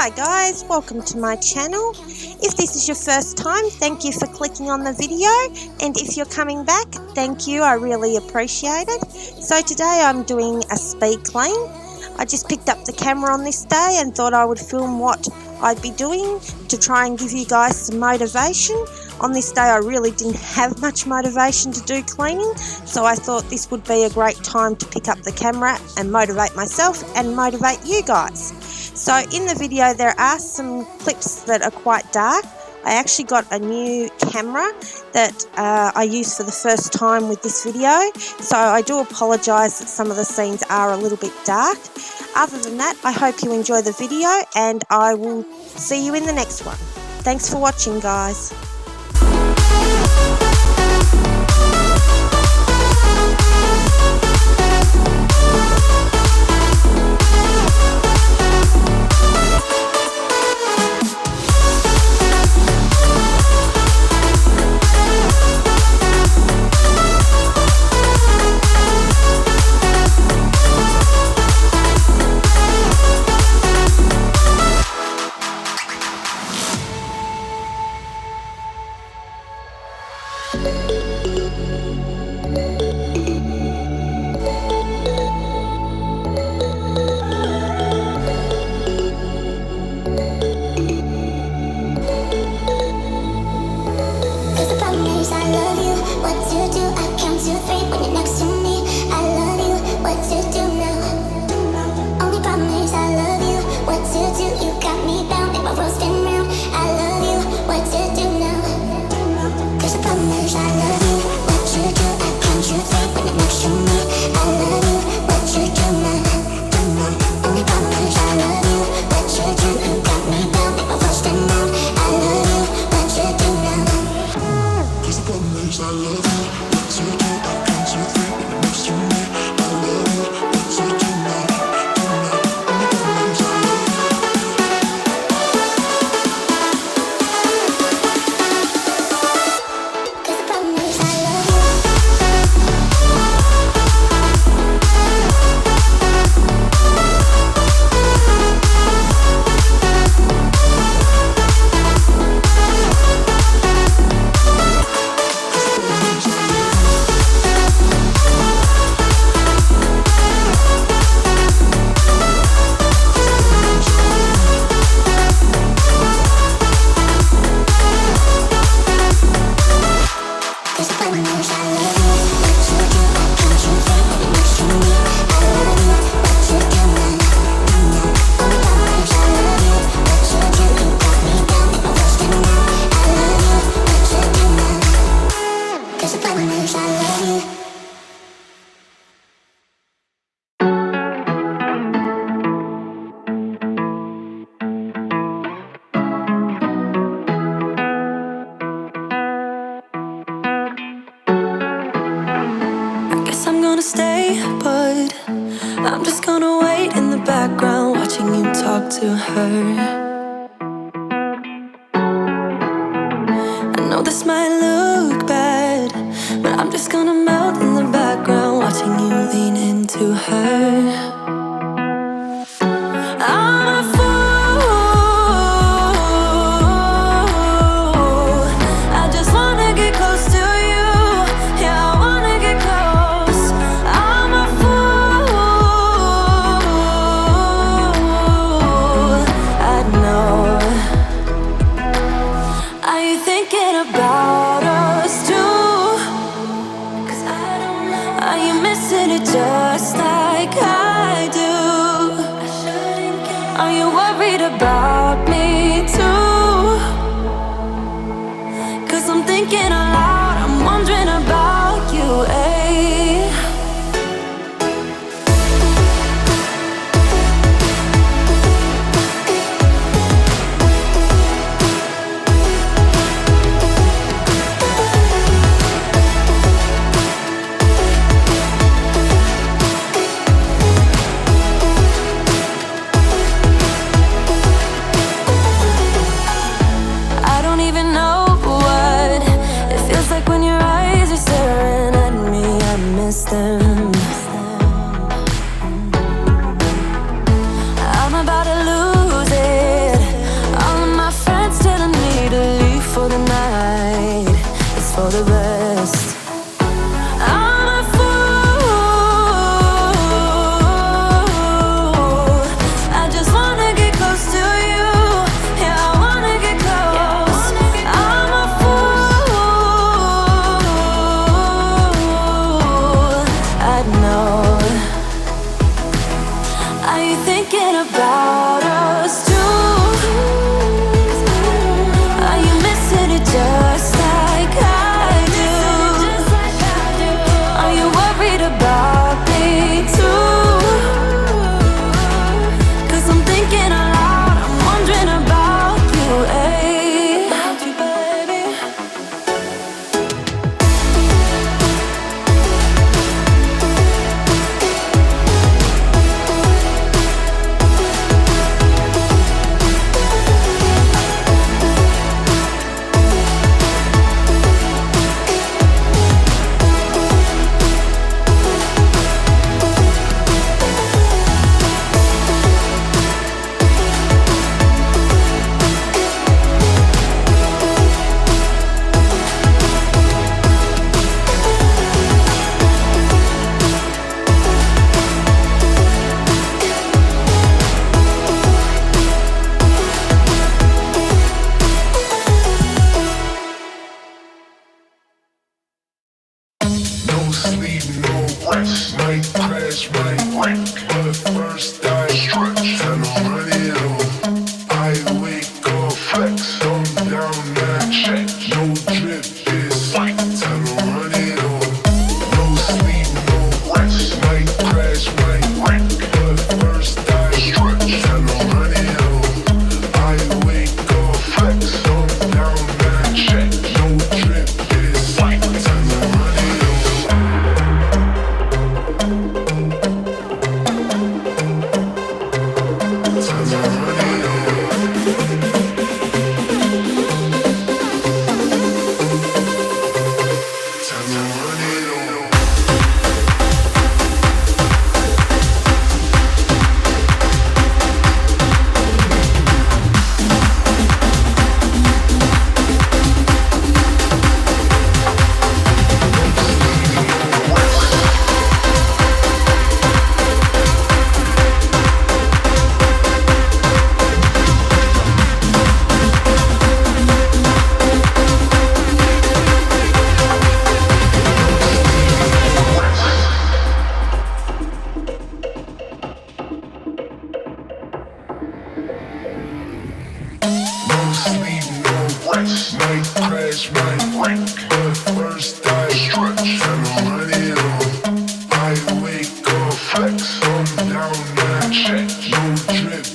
Hi guys, welcome to my channel. If this is your first time, thank you for clicking on the video, and if you're coming back, thank you, I really appreciate it. So today I'm doing a speed clean. I just picked up the camera on this day and thought I would film what I'd be doing to try and give you guys some motivation. On this day I really didn't have much motivation to do cleaning, so I thought this would be a great time to pick up the camera and motivate myself and motivate you guys. So in the video there are some clips that are quite dark. I actually got a new camera that I used for the first time with this video, so I do apologise that some of the scenes are a little bit dark. Other than that, I hope you enjoy the video and I will see you in the next one. Thanks for watching, guys. Stay, but I'm just gonna wait in the background, watching you talk to her. I know this might look bad, but I'm just gonna melt in the background, watching you lean into her. Just like I do. Are you worried about me too? 'Cause I'm thinking aloud, I'm wondering about you, eh? Them. I'm about to lose it. side note. Are you thinking about us too? Are you missing it just like I do? Are you worried about me too? 'Cause I'm thinking aloud, I'm wondering about you, eh? About you, baby. No sleep, no rest. Night crash, right wreck. But first I stretch and I run it on. I wake up flex, on down that check. No drip is sight and I run it on. No sleep, no rest. Night crash, right wreck. But first I stretch and I run it on. I wake up flex, on down that check. No drip is sight and I run it on. No sleep, no rest. Night crash, right wreck. But first I stretch and I run it on. I wake up flex, on down that check. No drip